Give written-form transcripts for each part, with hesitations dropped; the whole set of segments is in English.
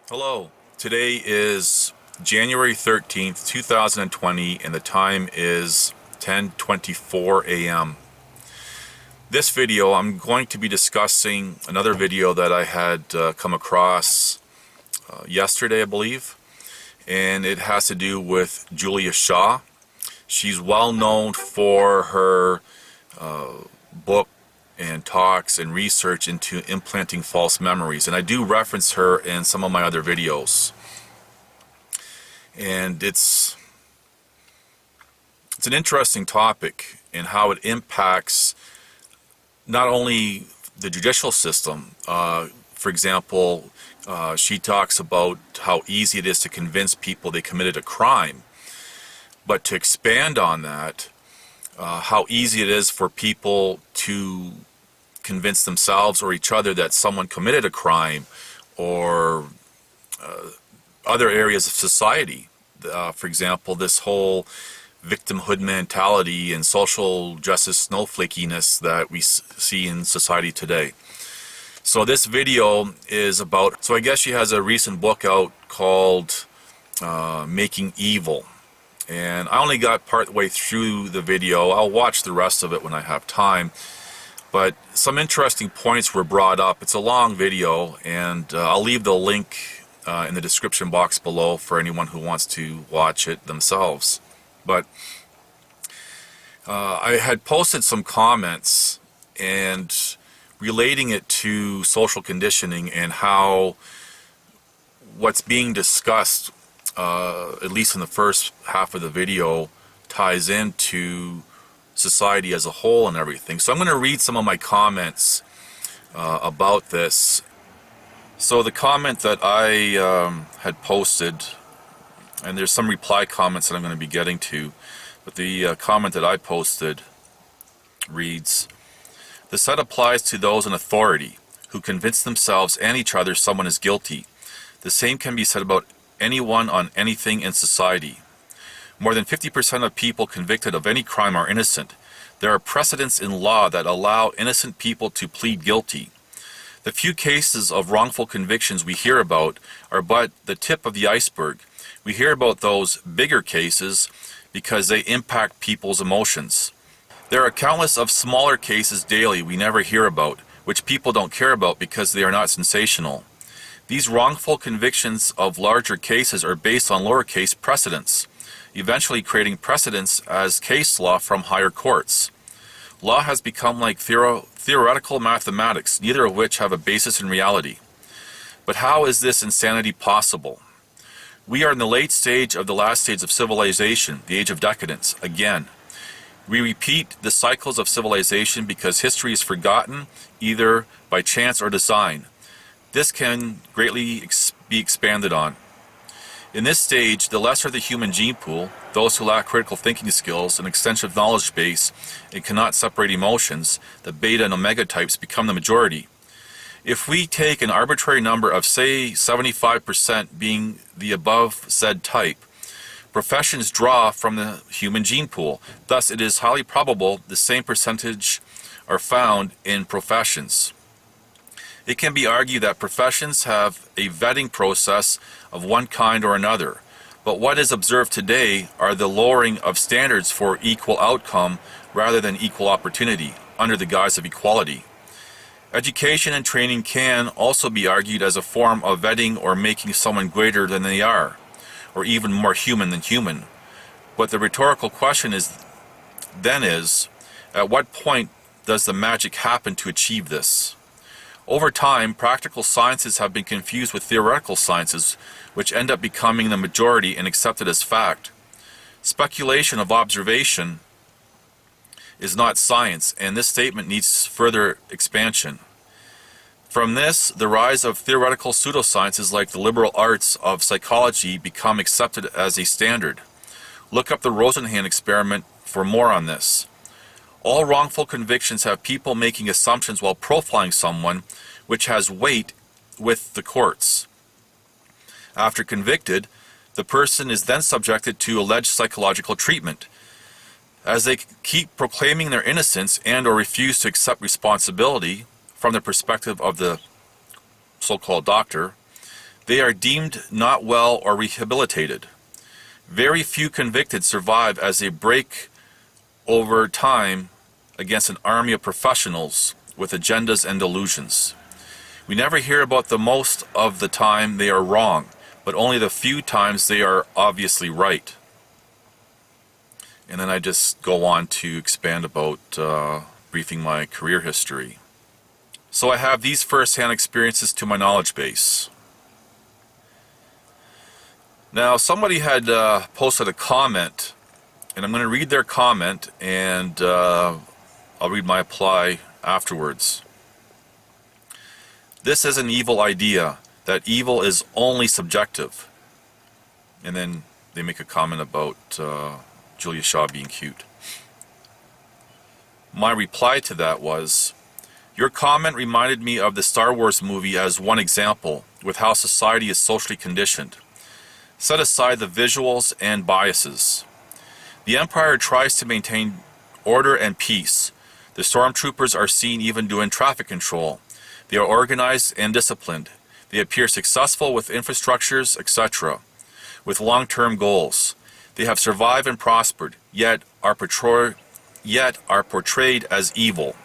Hello, today is January 13th, 2020, and the time is 10:24 a.m. This video, I'm going to be discussing another video that I had come across yesterday, I believe, and it has to do with Julia Shaw. She's well known for her book and talks and research into implanting false memories, and I do reference her in some of my other videos. And it's an interesting topic in how it impacts not only the judicial system. For example, she talks about how easy it is to convince people they committed a crime, but to expand on that, how easy it is for people to convince themselves or each other that someone committed a crime, or other areas of society. For example, this whole victimhood mentality and social justice snowflakiness that we see in society today. So this video is about, so I guess she has a recent book out called Making Evil. And I only got part way through the video. I'll watch the rest of it when I have time. But some interesting points were brought up. It's a long video, and I'll leave the link in the description box below for anyone who wants to watch it themselves. But I had posted some comments and relating it to social conditioning and how what's being discussed, at least in the first half of the video, ties into society as a whole and everything. So I'm going to read some of my comments about this. So the comment that I had posted, and there's some reply comments that I'm going to be getting to, but the comment that I posted reads, "The set applies to those in authority who convince themselves and each other someone is guilty. The same can be said about anyone on anything in society. More than 50% of people convicted of any crime are innocent. There are precedents in law that allow innocent people to plead guilty. The few cases of wrongful convictions we hear about are but the tip of the iceberg. We hear about those bigger cases because they impact people's emotions. There are countless of smaller cases daily we never hear about, which people don't care about because they are not sensational. These wrongful convictions of larger cases are based on lowercase precedents, eventually creating precedents as case law from higher courts. Law has become like theoretical mathematics, neither of which have a basis in reality. But how is this insanity possible? We are in the late stage of the last stage of civilization, the age of decadence, again. We repeat the cycles of civilization because history is forgotten, either by chance or design. This can greatly be expanded on. In this stage, the lesser the human gene pool, those who lack critical thinking skills, an extensive knowledge base, and cannot separate emotions, the beta and omega types become the majority. If we take an arbitrary number of, say, 75% being the above said type, professions draw from the human gene pool. Thus, it is highly probable the same percentage are found in professions. It can be argued that professions have a vetting process of one kind or another, but what is observed today are the lowering of standards for equal outcome rather than equal opportunity, under the guise of equality. Education and training can also be argued as a form of vetting or making someone greater than they are, or even more human than human. But the rhetorical question is, at what point does the magic happen to achieve this? Over time, practical sciences have been confused with theoretical sciences, which end up becoming the majority and accepted as fact. Speculation of observation is not science, and this statement needs further expansion. From this, the rise of theoretical pseudosciences like the liberal arts of psychology become accepted as a standard. Look up the Rosenhan experiment for more on this. All wrongful convictions have people making assumptions while profiling someone, which has weight with the courts. After convicted, the person is then subjected to alleged psychological treatment. As they keep proclaiming their innocence and or refuse to accept responsibility from the perspective of the so-called doctor, They are deemed not well or rehabilitated. Very few convicted survive as they break over time against an army of professionals with agendas and delusions. We never hear about the most of the time they are wrong, but only the few times they are obviously right. And then I just go on to expand about briefing my career history. So I have these first-hand experiences to my knowledge base. Now, somebody had posted a comment, and I'm going to read their comment, and I'll read my reply afterwards. This is an evil idea, that evil is only subjective. And then they make a comment about Julia Shaw being cute. My reply to that was, your comment reminded me of the Star Wars movie as one example with how society is socially conditioned. Set aside the visuals and biases. The Empire tries to maintain order and peace. The stormtroopers are seen even doing traffic control. They are organized and disciplined. They appear successful with infrastructures, etc., with long-term goals. They have survived and prospered, yet are portrayed as evil.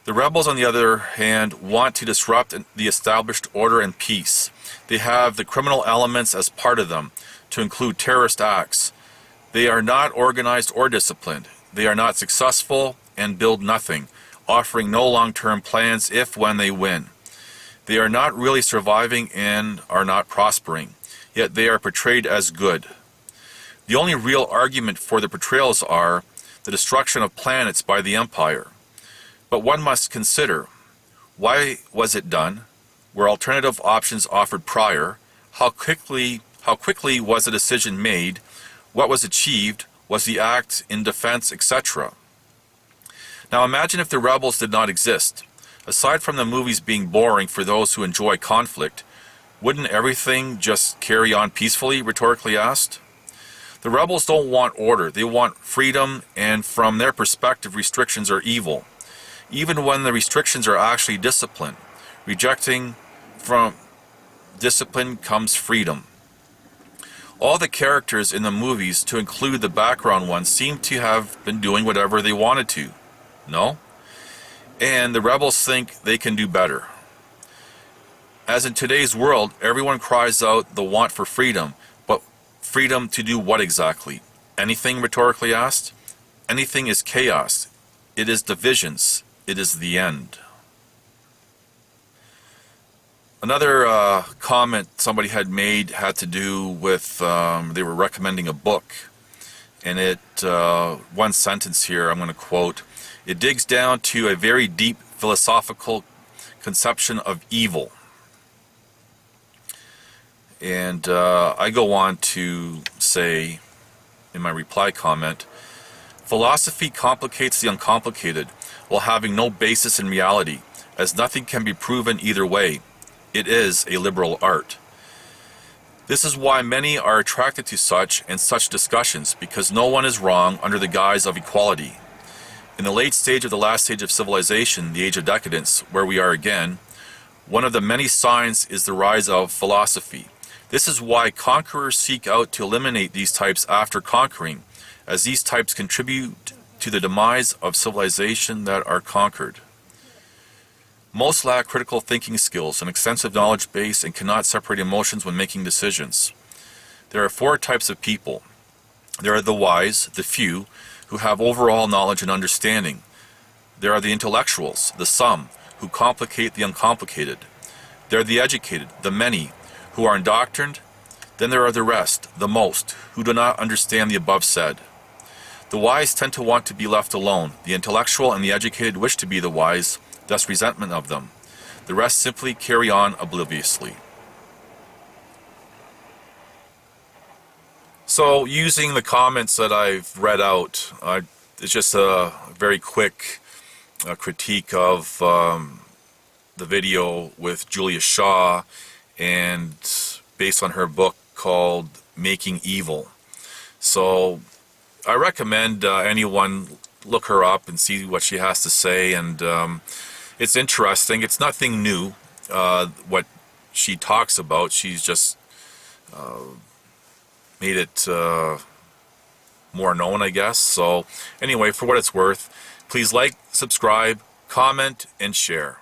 The rebels, on the other hand, want to disrupt the established order and peace. They have the criminal elements as part of them, to include terrorist acts. They are not organized or disciplined. They are not successful and build nothing, offering no long-term plans if when they win. They are not really surviving and are not prospering, yet they are portrayed as good. The only real argument for the portrayals are the destruction of planets by the Empire. But one must consider, why was it done? Were alternative options offered prior? How quickly was the decision made? What was achieved? Was the act in defense, etc.? Now imagine if the rebels did not exist. Aside from the movies being boring for those who enjoy conflict, wouldn't everything just carry on peacefully, rhetorically asked? The rebels don't want order, they want freedom, and from their perspective, restrictions are evil. Even when the restrictions are actually discipline. Rejecting from discipline comes freedom. All the characters in the movies, to include the background ones, seem to have been doing whatever they wanted to. No? And the rebels think they can do better. As in today's world, everyone cries out the want for freedom, but freedom to do what exactly? Anything, rhetorically asked? Anything is chaos. It is divisions. It is the end. Another comment somebody had made had to do with, they were recommending a book. And it, one sentence here, I'm going to quote, it digs down to a very deep philosophical conception of evil. And I go on to say, in my reply comment, philosophy complicates the uncomplicated while having no basis in reality, as nothing can be proven either way. It is a liberal art. This is why many are attracted to such and such discussions, because no one is wrong under the guise of equality. In the late stage of the last stage of civilization, the age of decadence, where we are again, one of the many signs is the rise of philosophy. This is why conquerors seek out to eliminate these types after conquering, as these types contribute to the demise of civilization that are conquered. Most lack critical thinking skills, an extensive knowledge base, and cannot separate emotions when making decisions. There are four types of people. There are the wise, the few, who have overall knowledge and understanding. There are the intellectuals, the some, who complicate the uncomplicated. There are the educated, the many, who are indoctrined. Then there are the rest, the most, who do not understand the above said. The wise tend to want to be left alone. The intellectual and the educated wish to be the wise, thus resentment of them. The rest simply carry on obliviously. So, using the comments that I've read out, it's just a very quick critique of the video with Julia Shaw, and based on her book called Making Evil. So, I recommend anyone look her up and see what she has to say, and it's interesting. It's nothing new, what she talks about. She's just made it more known, I guess. So anyway, for what it's worth, please like, subscribe, comment, and share.